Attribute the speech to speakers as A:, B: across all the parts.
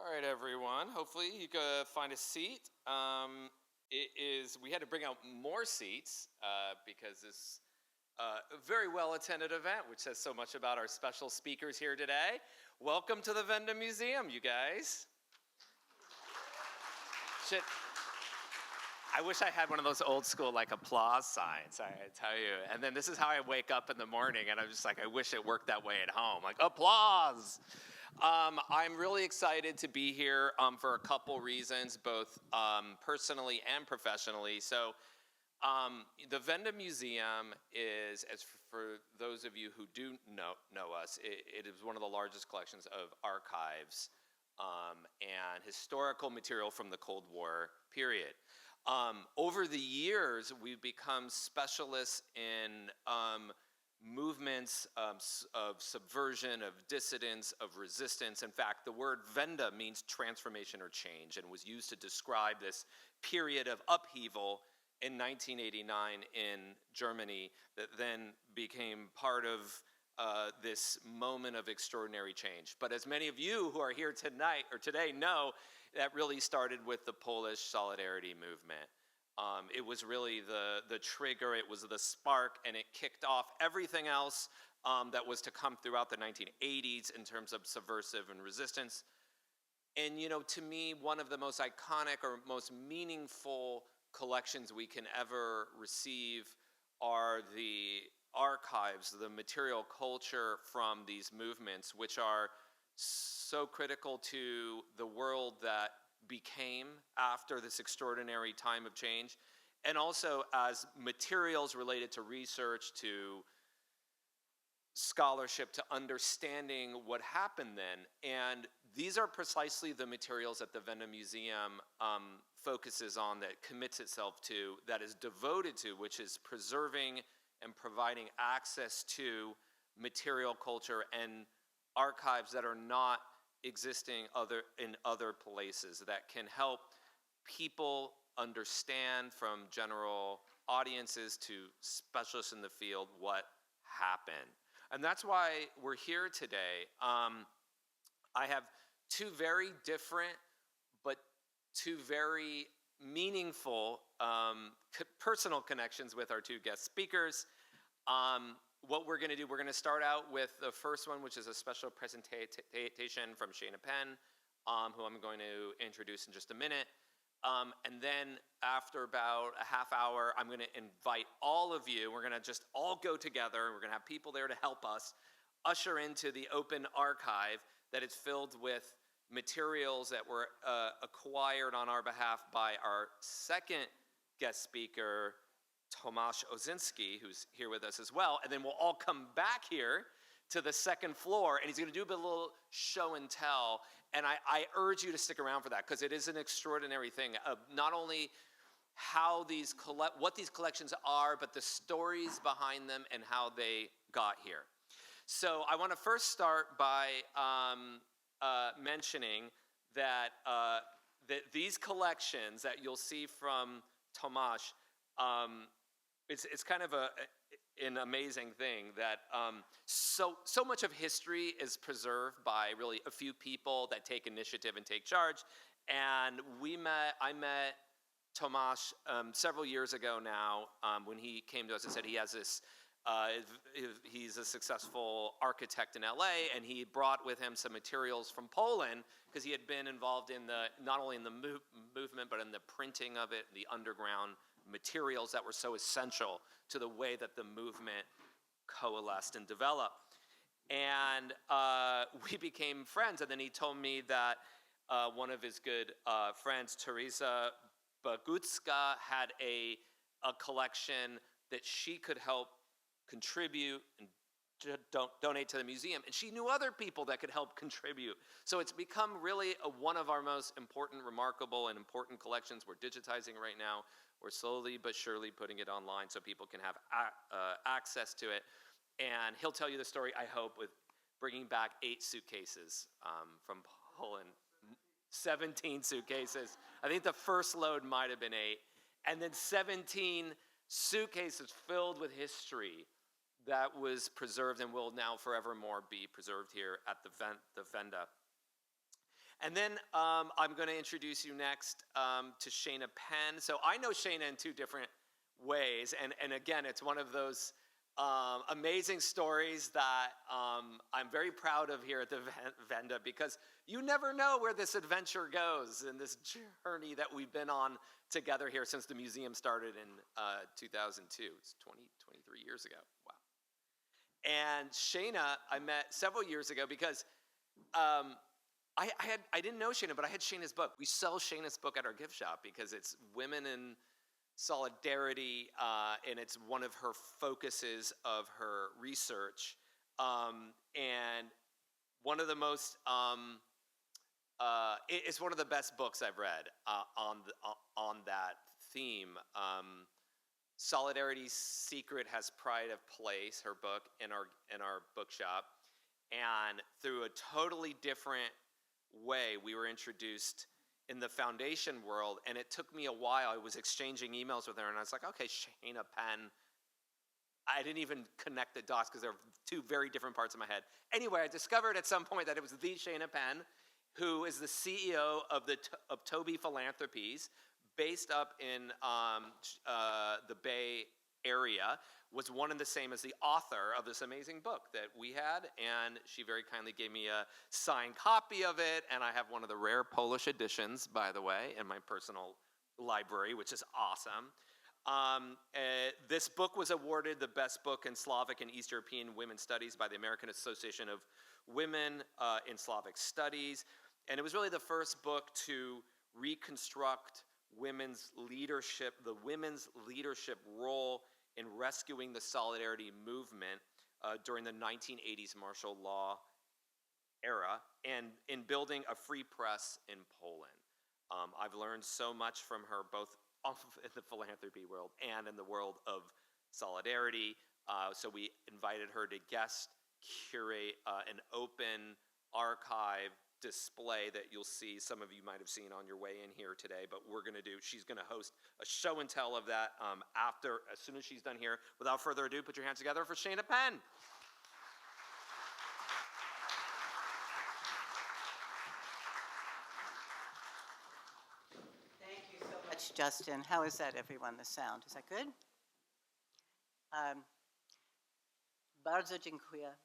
A: All right, everyone. Hopefully you can find a seat. We had to bring out more seats because this a very well-attended event, which says so much about our special speakers here today. Welcome to the Wende Museum, you guys. Shit. I wish I had one of those old school like applause signs, I tell you. And then this is how I wake up in the morning, and I'm just like, I wish it worked that way at home. Like, applause! I'm really excited to be here for a couple reasons, both personally and professionally. So the Wende Museum is, as for those of you who do know us, it is one of the largest collections of archives and historical material from the Cold War period. Over the years, we've become specialists in movements of subversion, of dissidence, of resistance. In fact, the word Wende means transformation or change and was used to describe this period of upheaval in 1989 in Germany that then became part of this moment of extraordinary change. But as many of you who are here tonight or today know, that really started with the Polish Solidarity movement. It was really the trigger, it was the spark, and it kicked off everything else that was to come throughout the 1980s in terms of subversive and resistance. And you know, to me, one of the most iconic or most meaningful collections we can ever receive are the archives, the material culture from these movements, which are so critical to the world that became after this extraordinary time of change, and also as materials related to research, to scholarship, to understanding what happened then. And these are precisely the materials that the Wende Museum focuses on, that commits itself to, that is devoted to, which is preserving and providing access to material culture and archives that are not existing in other places, that can help people understand, from general audiences to specialists in the field, what happened. And that's why we're here today. I have two very different but two very meaningful personal connections with our two guest speakers. What we're going to do, we're going to start out with the first one, which is a special presentation from Shana Penn, who I'm going to introduce in just a minute. And then after about a half hour, I'm going to invite all of you. We're going to just all go together. We're going to have people there to help us usher into the open archive that is filled with materials that were acquired on our behalf by our second guest speaker, Tomasz Ozinski, who's here with us as well. And then we'll all come back here to the second floor, and he's going to do a little show and tell. And I urge you to stick around for that, because it is an extraordinary thing. Not only how what these collections are, but the stories behind them and how they got here. So I want to first start by mentioning that, that these collections that you'll see from Tomasz, it's kind of an amazing thing that so much of history is preserved by really a few people that take initiative and take charge. And I met Tomasz several years ago now, when he came to us and said he has this, he's a successful architect in LA, and he brought with him some materials from Poland, because he had been involved in not only in the movement, but in the printing of it, the underground materials that were so essential to the way that the movement coalesced and developed. And we became friends, and then he told me that one of his good friends, Teresa Bagutska, had a collection that she could help contribute and donate to the museum, and she knew other people that could help contribute. So it's become really one of our most important, remarkable, and important collections. We're digitizing right now. We're slowly but surely putting it online so people can have access to it. And he'll tell you the story, I hope, with bringing back 8 suitcases from Poland. 17 suitcases. I think the first load might have been 8. And then 17 suitcases filled with history that was preserved and will now forevermore be preserved here at the Wende. And then I'm going to introduce you next to Shana Penn. So I know Shana in two different ways. And again, it's one of those amazing stories that I'm very proud of here at the Wende, because you never know where this adventure goes and this journey that we've been on together here since the museum started in 2002. It's 23 years ago. Wow. And Shana, I met several years ago because I didn't know Shana, but I had Shana's book. We sell Shana's book at our gift shop because it's women in solidarity, and it's one of her focuses of her research. And one of the most, it's one of the best books I've read on that theme. Solidarity's Secret has pride of place, her book in our bookshop, and through a totally different way we were introduced in the foundation world, and it took me a while. I was exchanging emails with her, and I was like, okay, Shana Penn. I didn't even connect the dots because they're two very different parts of my head. Anyway, I discovered at some point that it was the Shana Penn, who is the CEO of Toby Philanthropies, based up in the Bay Area, was one and the same as the author of this amazing book that we had, and she very kindly gave me a signed copy of it, and I have one of the rare Polish editions, by the way, in my personal library, which is awesome. This book was awarded the best book in Slavic and East European Women's Studies by the American Association of Women in Slavic Studies, and it was really the first book to reconstruct women's leadership, the women's leadership role in rescuing the solidarity movement during the 1980s martial law era and in building a free press in Poland. I've learned so much from her, both in the philanthropy world and in the world of solidarity. So we invited her to guest curate an open archive display that you'll see. Some of you might have seen on your way in here today, but she's going to host a show and tell of that as soon as she's done here. Without further ado, put your hands together for Shana Penn.
B: Thank you so much, Justin. How is that, everyone, the sound? Is that good? Bardzo dziękuję.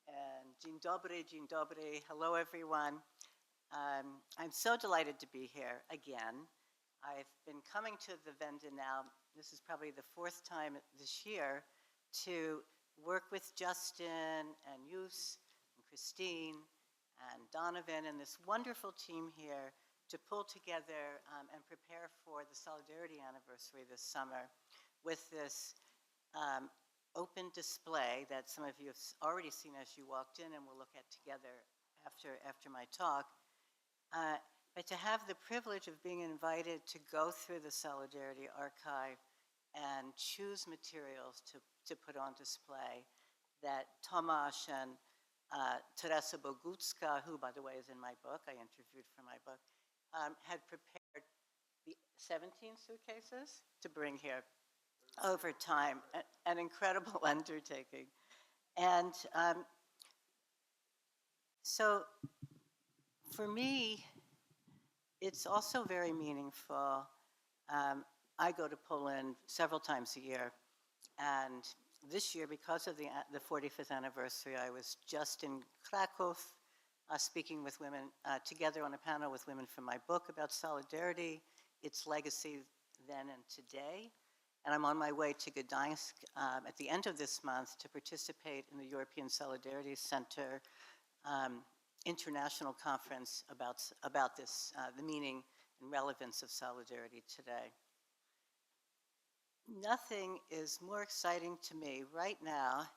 B: And dzień dobry. Hello, everyone. I'm so delighted to be here again. I've been coming to the Wende now, this is probably the fourth time this year, to work with Justin and Yus and Christine and Donovan and this wonderful team here to pull together and prepare for the Solidarity Anniversary this summer with this open display that some of you have already seen as you walked in and we'll look at together after my talk. But to have the privilege of being invited to go through the Solidarity Archive and choose materials to put on display that Tomasz and Teresa Bogucka, who by the way is in my book, I interviewed for my book, had prepared the 17 suitcases to bring here over time, an incredible undertaking. And so for me, it's also very meaningful. I go to Poland several times a year, and this year, because of the 45th anniversary, I was just in Krakow speaking with women, together on a panel with women from my book about solidarity, its legacy then and today. And I'm on my way to Gdańsk at the end of this month to participate in the European Solidarity Center international conference about this, the meaning and relevance of solidarity today. Nothing is more exciting to me right now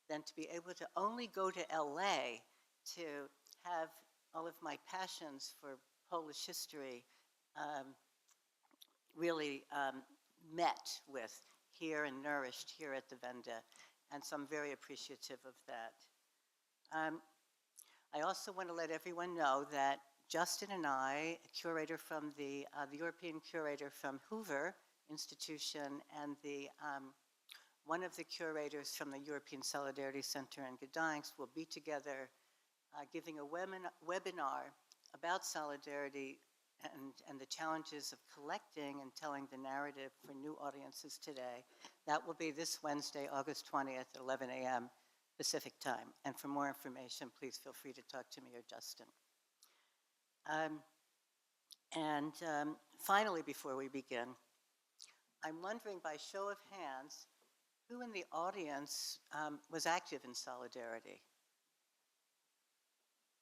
B: than to be able to only go to LA to have all of my passions for Polish history really met with here and nourished here at the Wende, and so I'm very appreciative of that. I also want to let everyone know that Justin and I, a curator from the European curator from Hoover Institution, and one of the curators from the European Solidarity Center in Gdańsk will be together giving a webinar about solidarity and the challenges of collecting and telling the narrative for new audiences today. That will be this Wednesday, August 20th at 11 a.m. Pacific time. And for more information, please feel free to talk to me or Justin. Finally, before we begin, I'm wondering by show of hands, who in the audience was active in solidarity?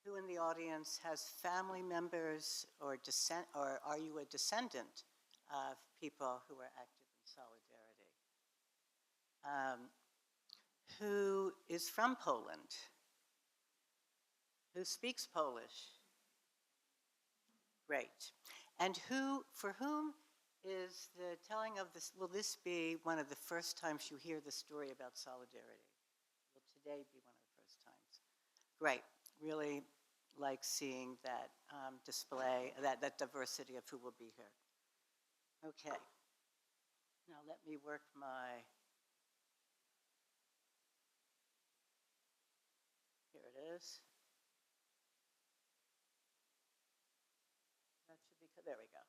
B: Who in the audience has family members or are you a descendant of people who are active in solidarity? Who is from Poland? Who speaks Polish? Great. And for whom is the telling of this, will this be one of the first times you hear the story about solidarity? Will today be one of the first times? Great. Really like seeing that display, that diversity of who will be here. Okay. Now let me work my, here it is. That should be, there we go.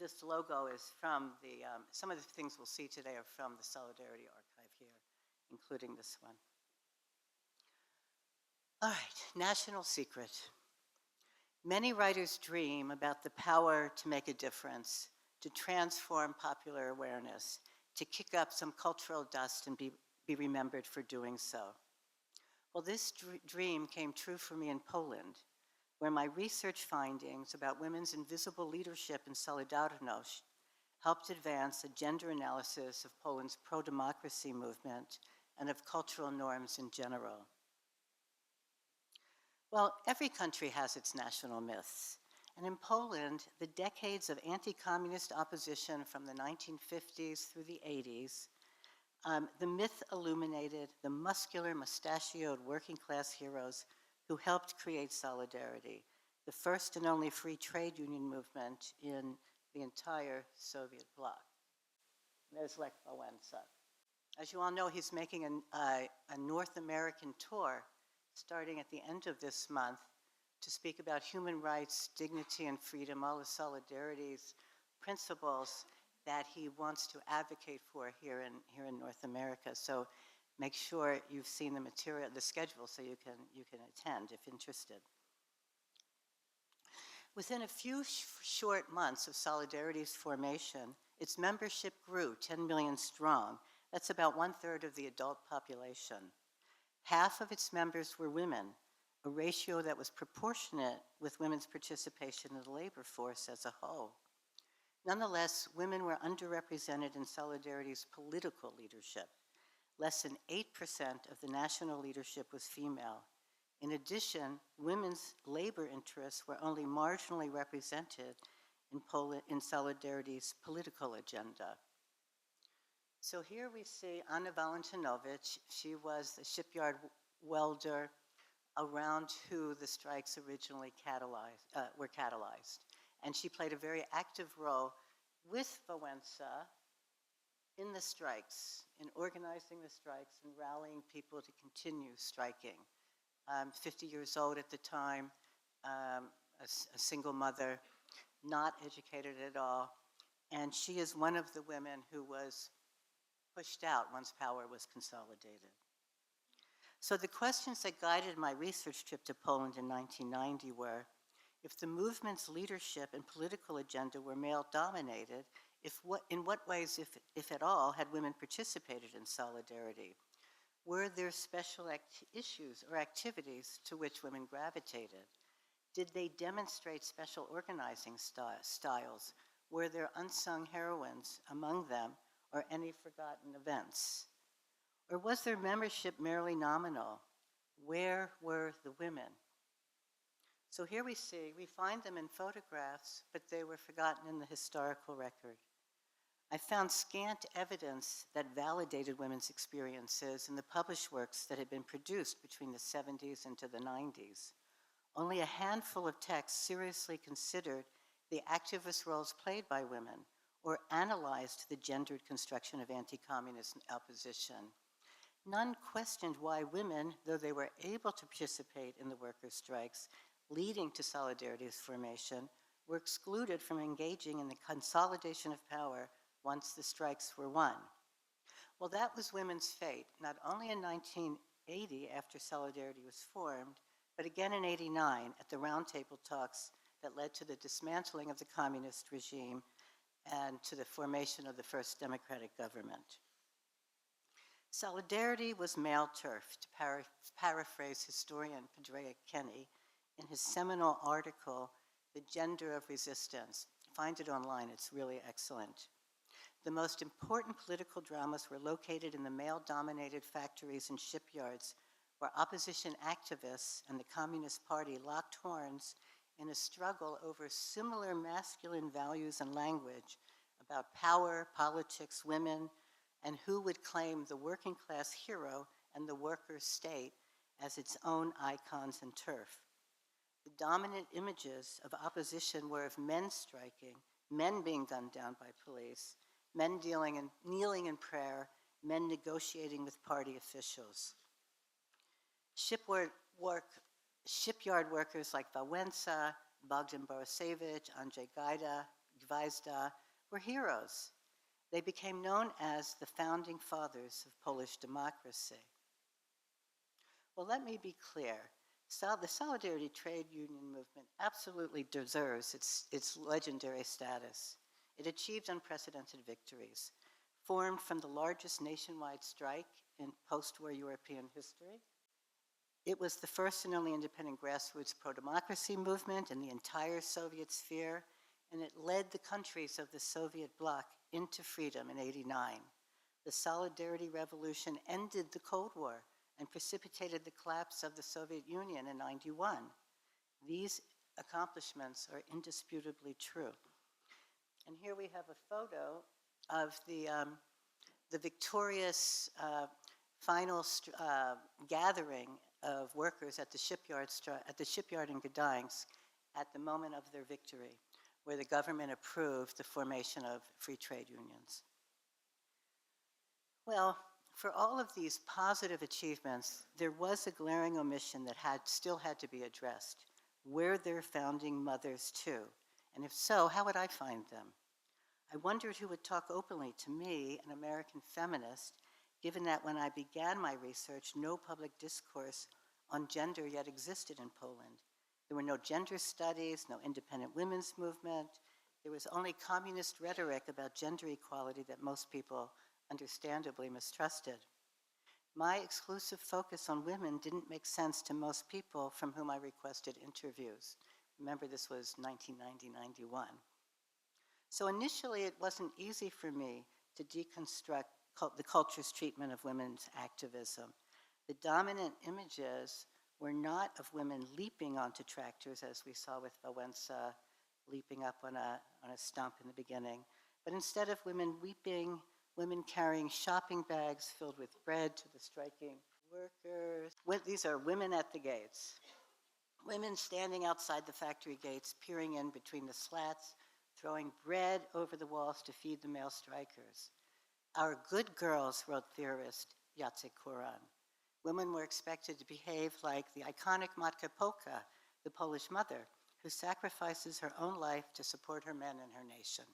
B: This logo is from the, some of the things we'll see today are from the Solidarity Archive here, including this one. All right, national secret. Many writers dream about the power to make a difference, to transform popular awareness, to kick up some cultural dust and be remembered for doing so. Well, this dream came true for me in Poland, where my research findings about women's invisible leadership in Solidarność helped advance a gender analysis of Poland's pro-democracy movement and of cultural norms in general. Well, every country has its national myths. And in Poland, the decades of anti-communist opposition from the 1950s through the 80s, the myth illuminated the muscular, mustachioed working class heroes who helped create Solidarity, the first and only free trade union movement in the entire Soviet bloc. There's Lech Wałęsa. As you all know, he's making a North American tour starting at the end of this month to speak about human rights, dignity, and freedom, all the Solidarity's principles that he wants to advocate for here in North America. So make sure you've seen the material, the schedule, so you can attend if interested. Within a few short months of Solidarity's formation, its membership grew 10 million strong. That's about 1/3 of the adult population. Half of its members were women, a ratio that was proportionate with women's participation in the labor force as a whole. Nonetheless, women were underrepresented in Solidarity's political leadership. Less than 8% of the national leadership was female. In addition, women's labor interests were only marginally represented in Solidarity's political agenda. So here we see Anna Valentinowicz. She was the shipyard welder around who the strikes originally were catalyzed. And she played a very active role with Wałęsa in the strikes, in organizing the strikes and rallying people to continue striking. 50 years old at the time, a single mother, not educated at all. And she is one of the women who was pushed out once power was consolidated. So the questions that guided my research trip to Poland in 1990 were, if the movement's leadership and political agenda were male-dominated, in what ways, if at all, had women participated in Solidarity? Were there special issues or activities to which women gravitated? Did they demonstrate special organizing styles? Were there unsung heroines among them, or any forgotten events? Or was their membership merely nominal? Where were the women? So here we find them in photographs, but they were forgotten in the historical record. I found scant evidence that validated women's experiences in the published works that had been produced between the 70s and to the 90s. Only a handful of texts seriously considered the activist roles played by women or analyzed the gendered construction of anti-communist opposition. None questioned why women, though they were able to participate in the workers' strikes, leading to Solidarity's formation were excluded from engaging in the consolidation of power once the strikes were won. Well, that was women's fate, not only in 1980 after Solidarity was formed, but again in 89 at the roundtable talks that led to the dismantling of the communist regime and to the formation of the first democratic government. Solidarity was male turf, to paraphrase historian Pedrea Kenny in his seminal article, The Gender of Resistance. Find it online, it's really excellent. The most important political dramas were located in the male-dominated factories and shipyards, where opposition activists and the Communist Party locked horns in a struggle over similar masculine values and language about power, politics, women, and who would claim the working class hero and the worker state as its own icons and turf. The dominant images of opposition were of men striking, men being gunned down by police, men kneeling in prayer, men negotiating with party officials. Shipyard workers like Wałęsa, Bogdan Borusewicz, Andrzej Gwiazda were heroes. They became known as the founding fathers of Polish democracy. Well, let me be clear. The Solidarity trade union movement absolutely deserves its legendary status. It achieved unprecedented victories, formed from the largest nationwide strike in post-war European history. It was the first and only independent grassroots pro-democracy movement in the entire Soviet sphere, and it led the countries of the Soviet bloc into freedom in '89. The Solidarity Revolution ended the Cold War and precipitated the collapse of the Soviet Union in '91. These accomplishments are indisputably true. And here we have a photo of the victorious final gathering of workers at the shipyard in Gdańsk at the moment of their victory, where the government approved the formation of free trade unions. Well, for all of these positive achievements, there was a glaring omission that still had to be addressed. Were their founding mothers too? And if so, how would I find them? I wondered who would talk openly to me, an American feminist, given that when I began my research, no public discourse on gender yet existed in Poland. There were no gender studies, no independent women's movement. There was only communist rhetoric about gender equality that most people understandably mistrusted. My exclusive focus on women didn't make sense to most people from whom I requested interviews. Remember, this was 1990-91. So initially, it wasn't easy for me to deconstruct the culture's treatment of women's activism. The dominant images were not of women leaping onto tractors, as we saw with Wałęsa leaping up on a stump in the beginning, but instead of women weeping, women carrying shopping bags filled with bread to the striking workers. These are women at the gates. Women standing outside the factory gates, peering in between the slats, throwing bread over the walls to feed the male strikers. Our good girls, wrote theorist Jacek Kuran. Women were expected to behave like the iconic Matka Polka, the Polish mother, who sacrifices her own life to support her men and her nation.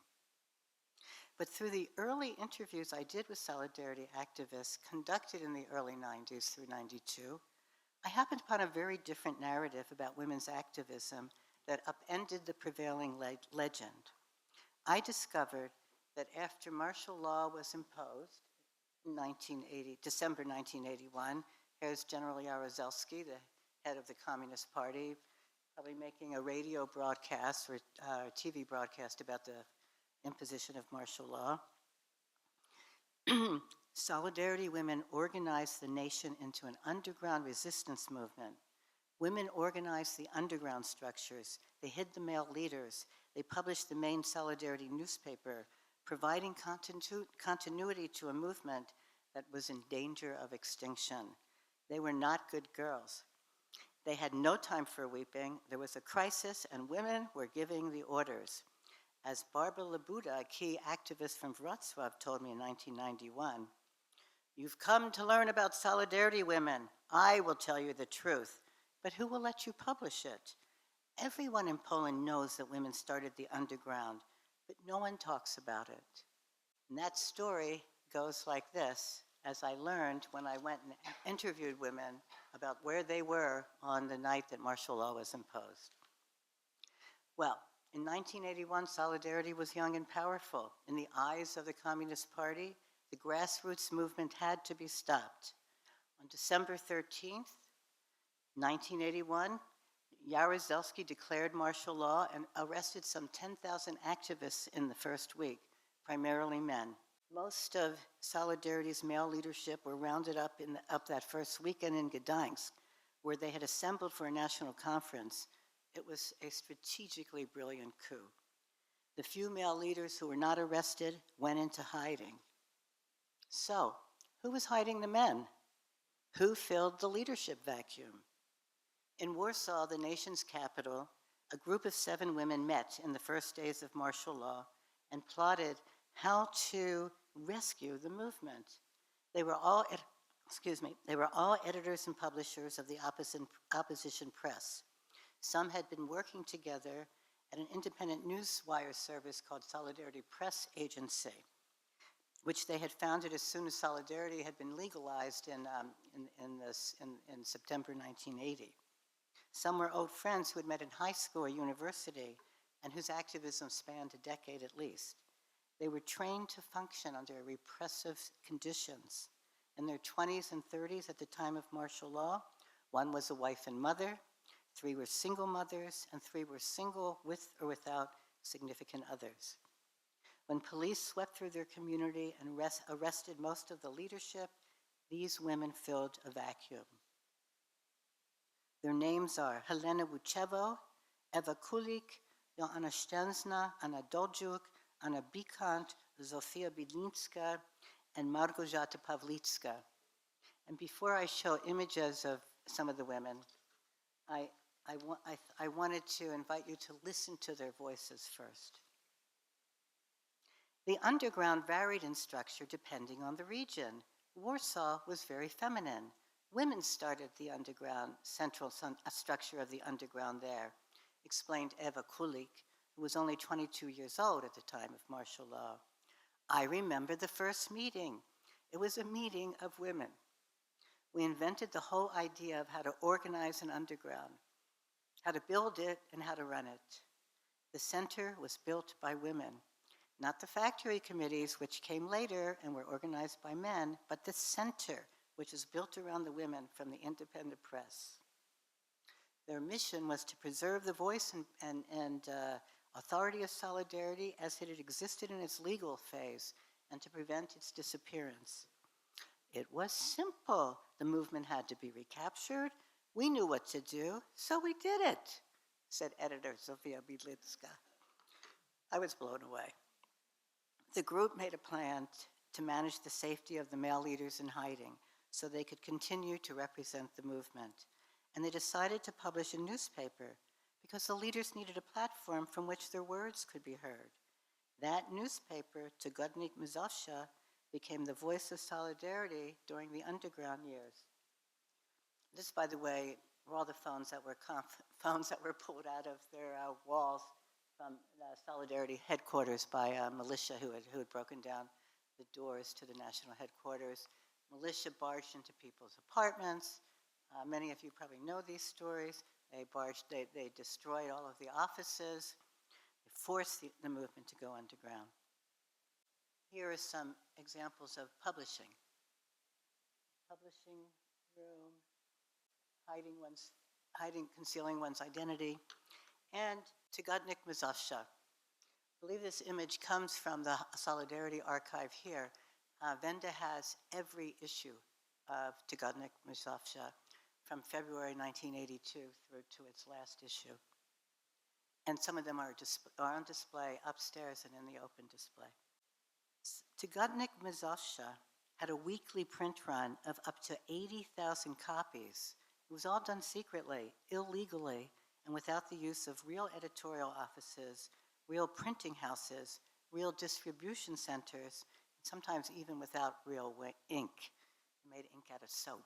B: But through the early interviews I did with Solidarity activists conducted in the early 90s through 92, I happened upon a very different narrative about women's activism that upended the prevailing legend. I discovered that after martial law was imposed in December 1981, here's General Jaruzelski, the head of the Communist Party, probably making a radio broadcast or TV broadcast about the imposition of martial law. Solidarity women organized the nation into an underground resistance movement. Women organized the underground structures. They hid the male leaders. They published the main Solidarity newspaper, providing continuity to a movement that was in danger of extinction. They were not good girls. They had no time for weeping. There was a crisis, and women were giving the orders. As Barbara Labuda, a key activist from Wrocław, told me in 1991, "You've come to learn about Solidarity women. I will tell you the truth, but who will let you publish it? Everyone in Poland knows that women started the underground, but no one talks about it. And that story goes like this, as I learned when I went and interviewed women about where they were on the night that martial law was imposed. Well, in 1981, Solidarity was young and powerful. In the eyes of the Communist Party, the grassroots movement had to be stopped. On December 13th, 1981, Jaruzelski declared martial law and arrested some 10,000 activists in the first week, primarily men. Most of Solidarity's male leadership were rounded up that first weekend in Gdansk, where they had assembled for a national conference. It was a strategically brilliant coup. The few male leaders who were not arrested went into hiding. So, who was hiding the men? Who filled the leadership vacuum? In Warsaw, the nation's capital, a group of 7 women met in the first days of martial law and plotted how to rescue the movement. They were all editors and publishers of the opposition press. Some had been working together at an independent newswire service called Solidarity Press Agency, which they had founded as soon as Solidarity had been legalized in September 1980. Some were old friends who had met in high school or university and whose activism spanned a decade at least. They were trained to function under repressive conditions. In their 20s and 30s at the time of martial law, 1 was a wife and mother, 3 were single mothers, and 3 were single with or without significant others. When police swept through their community and arrested most of the leadership, these women filled a vacuum. Their names are Helena Vucevo, Eva Kulik, Joanna Stensna, Anna Doljuk, Anna Bikant, Zofia Bidlinska, and Małgorzata Pawlicka. And before I show images of some of the women, I wanted to invite you to listen to their voices first. The underground varied in structure depending on the region. Warsaw was very feminine. Women started the underground, central structure of the underground there, explained Eva Kulik, who was only 22 years old at the time of martial law. I remember the first meeting. It was a meeting of women. We invented the whole idea of how to organize an underground, how to build it, and how to run it. The center was built by women, not the factory committees, which came later and were organized by men, but the center, which is built around the women from the independent press. Their mission was to preserve the voice and authority of Solidarity as it had existed in its legal phase and to prevent its disappearance. It was simple. The movement had to be recaptured. We knew what to do, so we did it, said editor Zofia Bidlinska. I was blown away. The group made a plan to manage the safety of the male leaders in hiding so they could continue to represent the movement. And they decided to publish a newspaper because the leaders needed a platform from which their words could be heard. That newspaper, Tygodnik Mazowsza, became the voice of Solidarity during the underground years. This, by the way, were all the phones that were pulled out of their walls from Solidarity headquarters by militia who had broken down the doors to the national headquarters. Militia barged into people's apartments. Many of you probably know these stories. They destroyed all of the offices. They forced the movement to go underground. Here are some examples of publishing. Publishing room, concealing one's identity, and Tygodnik Mazowsza. I believe this image comes from the Solidarity archive here. Wende has every issue of Tygodnik Mazowsza from February 1982 through to its last issue. And some of them are on display upstairs and in the open display. Tygodnik Mazowsza had a weekly print run of up to 80,000 copies. It was all done secretly, illegally, and without the use of real editorial offices, real printing houses, real distribution centers, and sometimes even without real ink. They made ink out of soap.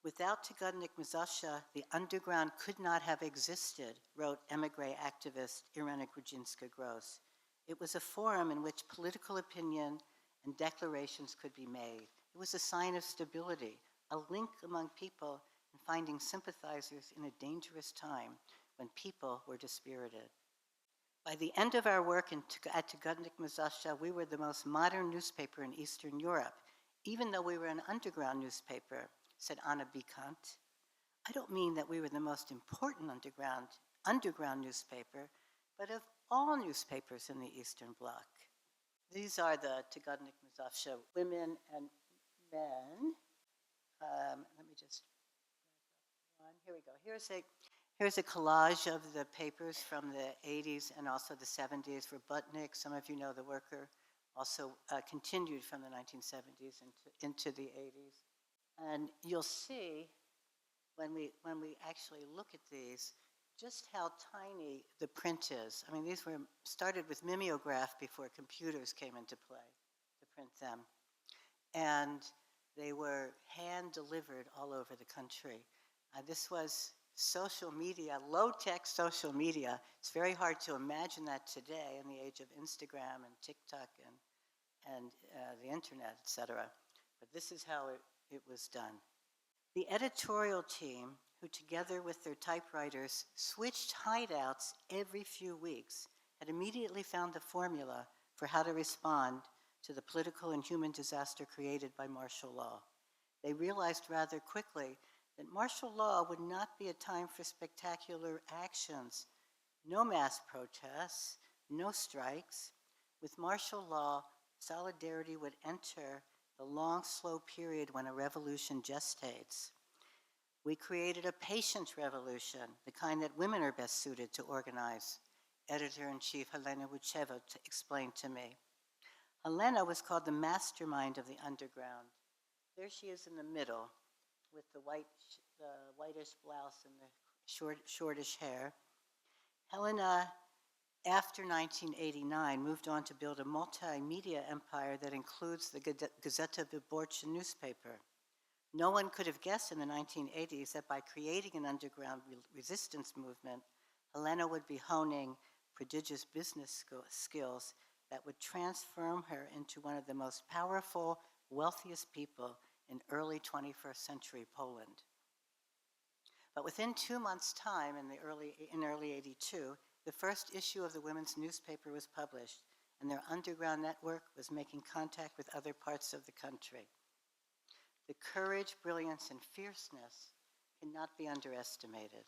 B: Without Tygodnik Mazasha, the underground could not have existed, wrote emigre activist Irena Grudzinska-Gross. It was a forum in which political opinion and declarations could be made. It was a sign of stability, a link among people, and finding sympathizers in a dangerous time when people were dispirited. By the end of our work at Tygodnik Mazasha, we were the most modern newspaper in Eastern Europe, even though we were an underground newspaper, said Anna Bikant. I don't mean that we were the most important underground newspaper, but of all newspapers in the Eastern Bloc. These are the Tygodnik Mazasha women and men. Let me just one. Here we go. Here's a collage of the papers from the 80s and also the 70s. Robotnik, some of you know The Worker, also continued from the 1970s into the 80s. And you'll see when we actually look at these, just how tiny the print is. I mean, these were started with mimeograph before computers came into play to print them. And they were hand delivered all over the country. This was social media, low-tech social media. It's very hard to imagine that today in the age of Instagram and TikTok and the internet, etc. But this is how it was done. The editorial team, who together with their typewriters switched hideouts every few weeks, had immediately found the formula for how to respond to the political and human disaster created by martial law. They realized rather quickly that martial law would not be a time for spectacular actions, no mass protests, no strikes. With martial law, solidarity would enter the long, slow period when a revolution gestates. We created a patient revolution, the kind that women are best suited to organize, editor-in-chief Helena Vucheva explained to me. Helena was called the mastermind of the underground. There she is in the middle with the whitish blouse and the shortish hair. Helena, after 1989, moved on to build a multimedia empire that includes the Gazeta Wyborcza newspaper. No one could have guessed in the 1980s that by creating an underground resistance movement, Helena would be honing prodigious business skills that would transform her into one of the most powerful, wealthiest people in early 21st century Poland. But within 2 months' time, in early 82, the first issue of the women's newspaper was published, and their underground network was making contact with other parts of the country. The courage, brilliance, and fierceness cannot be underestimated.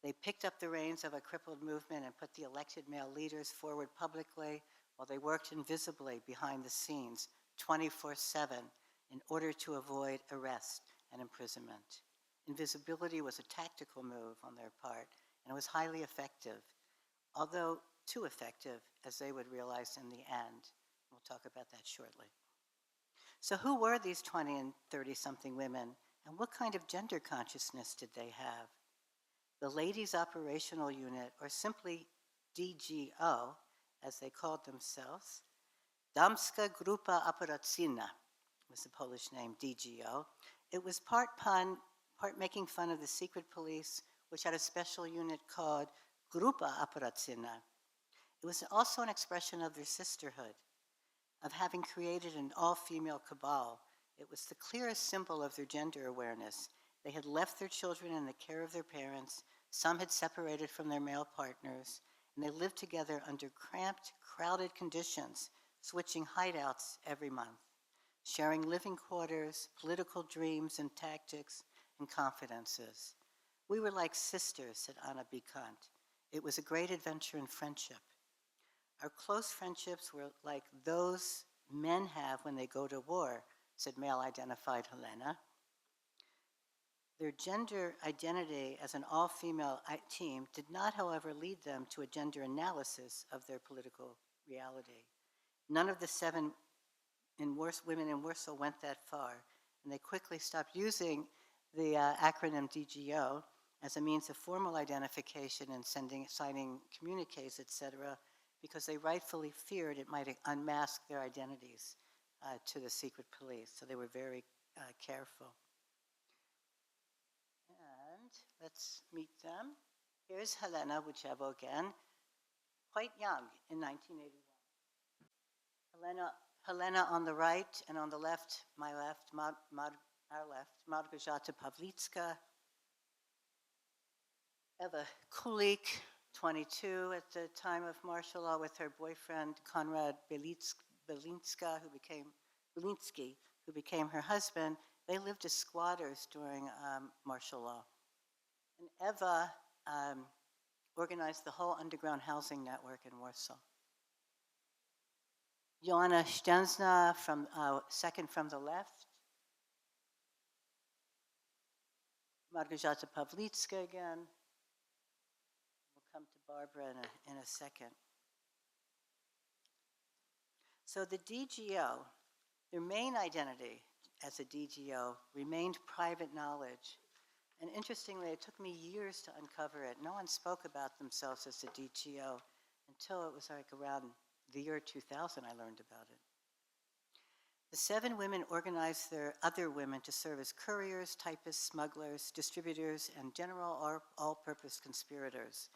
B: They picked up the reins of a crippled movement and put the elected male leaders forward publicly while they worked invisibly behind the scenes 24/7 in order to avoid arrest and imprisonment. Invisibility was a tactical move on their part, and it was highly effective, although too effective, as they would realize in the end. We'll talk about that shortly. So who were these 20 and 30-something women, and what kind of gender consciousness did they have? The Ladies Operational Unit, or simply DGO, as they called themselves, Damska Grupa Operacyjna was the Polish name, DGO. It was part pun, part making fun of the secret police, which had a special unit called Grupa Operacyjna. It was also an expression of their sisterhood, of having created an all-female cabal. It was the clearest symbol of their gender awareness. They had left their children in the care of their parents, some had separated from their male partners, and they lived together under cramped, crowded conditions, switching hideouts every month, sharing living quarters, political dreams and tactics, and confidences. We were like sisters, said Anna Bikant. It was a great adventure in friendship. Our close friendships were like those men have when they go to war, said male-identified Helena. Their gender identity as an all-female team did not, however, lead them to a gender analysis of their political reality. None of the 7 women in Warsaw went that far, and they quickly stopped using the acronym DGO as a means of formal identification and signing communiques, etc., because they rightfully feared it might unmask their identities to the secret police, so they were very careful. let's meet them. Here's Helena Wuchevo again, quite young in 1981. Helena on the right, and on the left, my left, our left, Margarzata Pavlitska. Eva Kulik, 22 at the time of martial law, with her boyfriend Konrad Belinsky, who became her husband. They lived as squatters during martial law. And Eva organized the whole underground housing network in Warsaw. Joanna Stensna, second from the left. Margarzata Pavlitska again. We'll come to Barbara in a second. So the DGO, their main identity as a DGO remained private knowledge. And interestingly, it took me years to uncover it. No one spoke about themselves as a DGO until it was like around the year 2000 I learned about it. The 7 women organized their other women to serve as couriers, typists, smugglers, distributors, and general or all-purpose conspirators.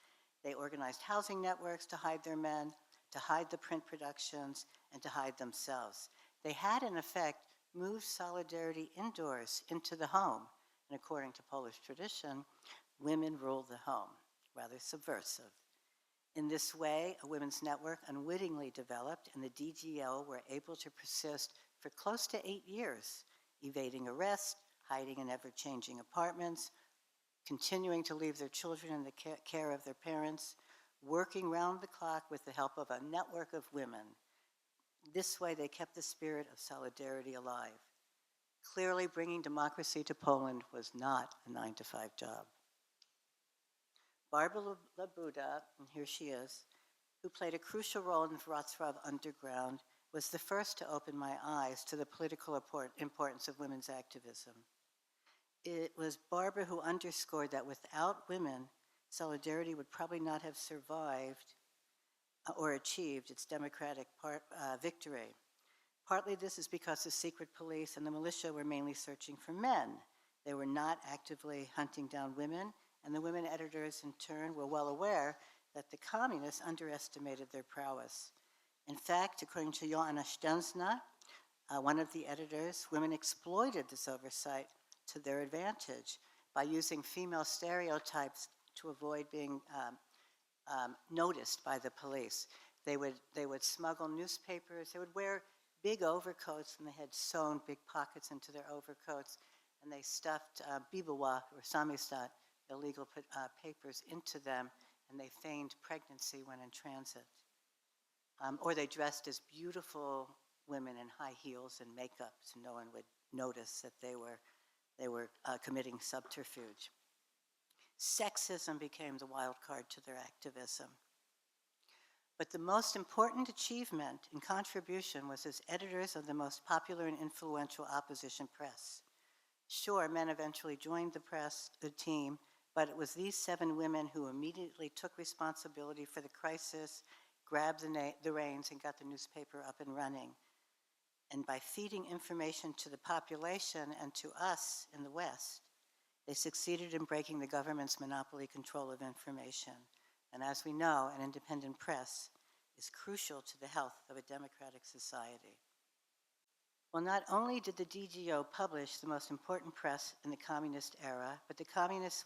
B: They organized housing networks to hide their men, to hide the print productions, and to hide themselves. They had, in effect, moved solidarity indoors into the home. And according to Polish tradition, women ruled the home, rather subversive. In this way, a women's network unwittingly developed, and the DGO were able to persist for close to 8 years, evading arrest, hiding in ever-changing apartments, continuing to leave their children in the care of their parents, working round the clock with the help of a network of women. This way, they kept the spirit of solidarity alive. Clearly, bringing democracy to Poland was not a 9-to-5 job. Barbara Labuda, and here she is, who played a crucial role in the Wrocław Underground, was the first to open my eyes to the political importance of women's activism. It was Barbara who underscored that without women, solidarity would probably not have survived or achieved its democratic victory. Partly this is because the secret police and the militia were mainly searching for men. They were not actively hunting down women, and the women editors, in turn, were well aware that the communists underestimated their prowess. In fact, according to Joanna Stensna, one of the editors, women exploited this oversight to their advantage by using female stereotypes to avoid being noticed by the police. They would smuggle newspapers. They would wear big overcoats, and they had sewn big pockets into their overcoats, and they stuffed bibuła or samizdat, illegal papers, into them, and they feigned pregnancy when in transit. Or they dressed as beautiful women in high heels and makeup, so no one would notice that they were committing subterfuge. Sexism became the wild card to their activism. But the most important achievement and contribution was as editors of the most popular and influential opposition press. Sure, men eventually joined the team, but it was these 7 women who immediately took responsibility for the crisis, grabbed the reins, and got the newspaper up and running. And by feeding information to the population and to us in the West, they succeeded in breaking the government's monopoly control of information. And as we know, an independent press is crucial to the health of a democratic society. Well, not only did the DGO publish the most important press in the communist era, but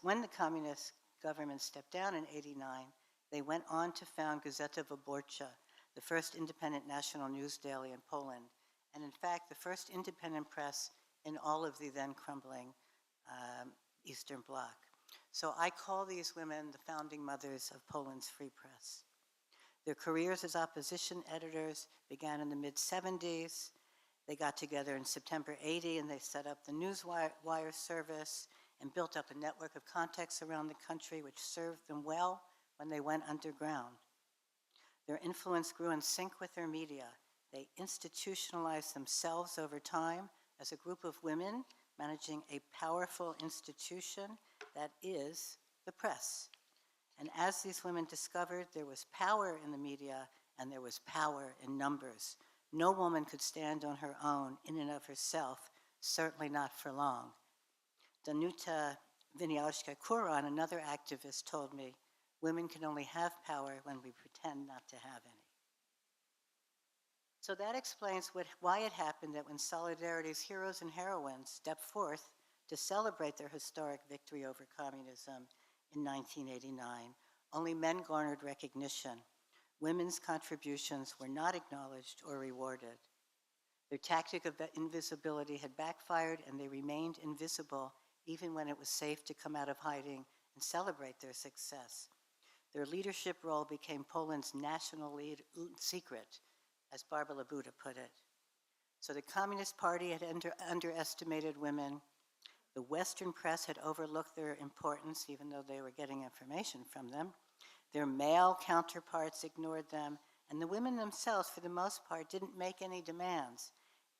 B: when the communist government stepped down in '89, they went on to found Gazeta Wyborcza, the first independent national news daily in Poland, and in fact, the first independent press in all of the then crumbling Eastern Bloc. So I call these women the founding mothers of Poland's free press. Their careers as opposition editors began in the mid-'70s. They got together in September '80 and they set up the Newswire service and built up a network of contacts around the country which served them well when they went underground. Their influence grew in sync with their media. They institutionalized themselves over time as a group of women managing a powerful institution that is the press. And as these women discovered, there was power in the media and there was power in numbers. No woman could stand on her own in and of herself, certainly not for long. Danuta Vinyashka Kuran, another activist, told me, women can only have power when we pretend not to have any. So that explains why it happened that when Solidarity's heroes and heroines stepped forth to celebrate their historic victory over communism in 1989, only men garnered recognition. Women's contributions were not acknowledged or rewarded. Their tactic of invisibility had backfired, and they remained invisible even when it was safe to come out of hiding and celebrate their success. Their leadership role became Poland's national secret, as Barbara Labuda put it. So the Communist Party had underestimated women. The Western press had overlooked their importance, even though they were getting information from them. Their male counterparts ignored them, and the women themselves, for the most part, didn't make any demands,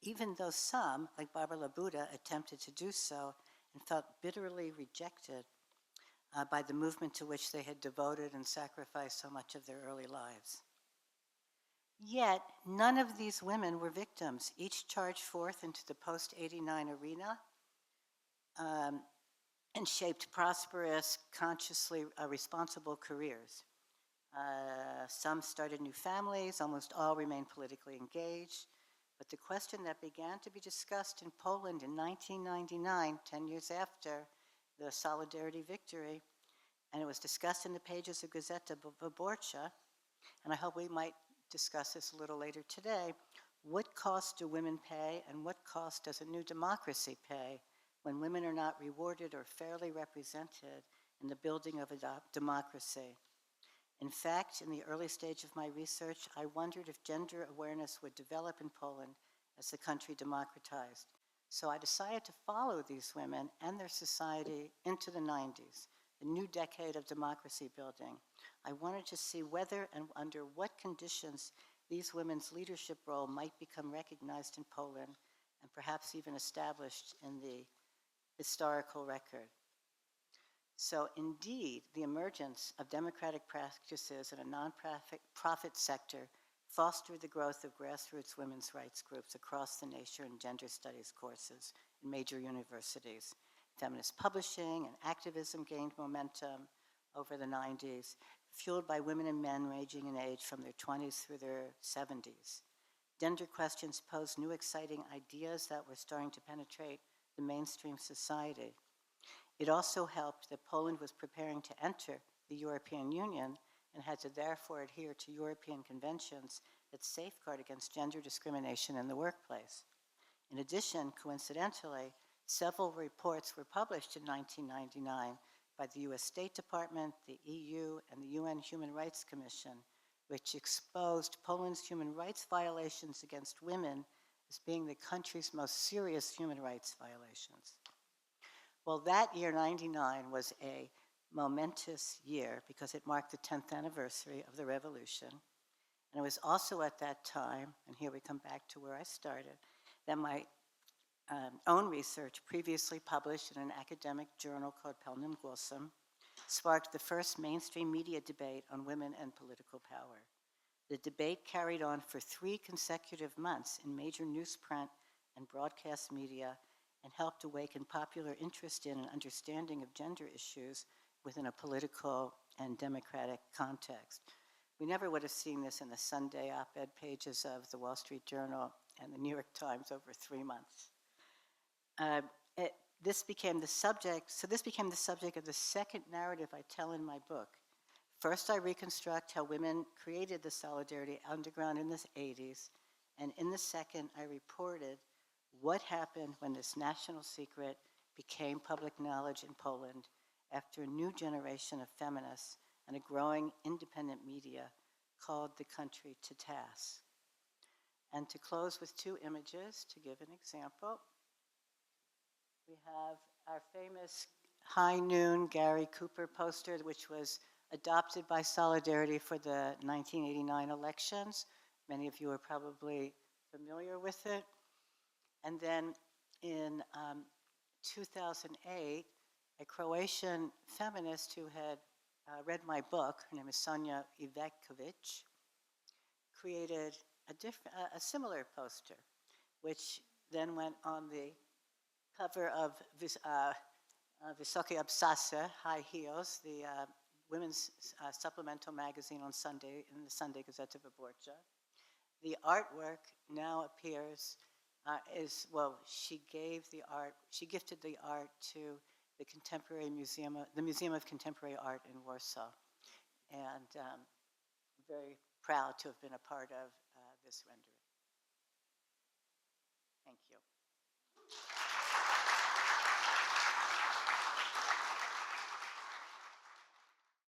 B: even though some, like Barbara Labuda, attempted to do so and felt bitterly rejected by the movement to which they had devoted and sacrificed so much of their early lives. Yet, none of these women were victims. Each charged forth into the post-89 arena and shaped prosperous, consciously responsible careers. Some started new families, almost all remained politically engaged. But the question that began to be discussed in Poland in 1999, 10 years after the Solidarity victory, and it was discussed in the pages of Gazeta Wyborcza, and I hope we might discuss this a little later today, what cost do women pay and what cost does a new democracy pay when women are not rewarded or fairly represented in the building of a democracy? In fact, in the early stage of my research, I wondered if gender awareness would develop in Poland as the country democratized. So I decided to follow these women and their society into the 90s, the new decade of democracy building. I wanted to see whether and under what conditions these women's leadership role might become recognized in Poland and perhaps even established in the historical record. So indeed, the emergence of democratic practices in a nonprofit sector fostered the growth of grassroots women's rights groups across the nation in gender studies courses in major universities. Feminist publishing and activism gained momentum over the 90s, fueled by women and men ranging in age from their 20s through their 70s. Gender questions posed new exciting ideas that were starting to penetrate the mainstream society. It also helped that Poland was preparing to enter the European Union and had to therefore adhere to European conventions that safeguard against gender discrimination in the workplace. In addition, coincidentally, several reports were published in 1999 by the US State Department, the EU, and the UN Human Rights Commission, which exposed Poland's human rights violations against women as being the country's most serious human rights violations. Well, that year, 99, was a momentous year because it marked the 10th anniversary of the revolution. And it was also at that time, and here we come back to where I started, that my own research, previously published in an academic journal called Pełnym Głosem, sparked the first mainstream media debate on women and political power. The debate carried on for 3 consecutive months in major newsprint and broadcast media and helped awaken popular interest in and understanding of gender issues within a political and democratic context. We never would have seen this in the Sunday op-ed pages of the Wall Street Journal and the New York Times over 3 months. This became the subject of the second narrative I tell in my book. First, I reconstruct how women created the Solidarity Underground in the 80s, and in the second, I reported what happened when this national secret became public knowledge in Poland after a new generation of feminists and a growing independent media called the country to task. And to close with 2 images, to give an example, we have our famous High Noon Gary Cooper poster, which was adopted by Solidarity for the 1989 elections. Many of you are probably familiar with it. And then in 2008, a Croatian feminist who had read my book, her name is Sonja Ivekovic, created a similar poster, which then went on the cover of Wysokie Obsasy, High Heels, the women's supplemental magazine on Sunday in the Sunday Gazeta Wyborcza. The artwork now appears well, she gifted the art to the the Museum of Contemporary Art in Warsaw, and very proud to have been a part of this rendering. Thank you.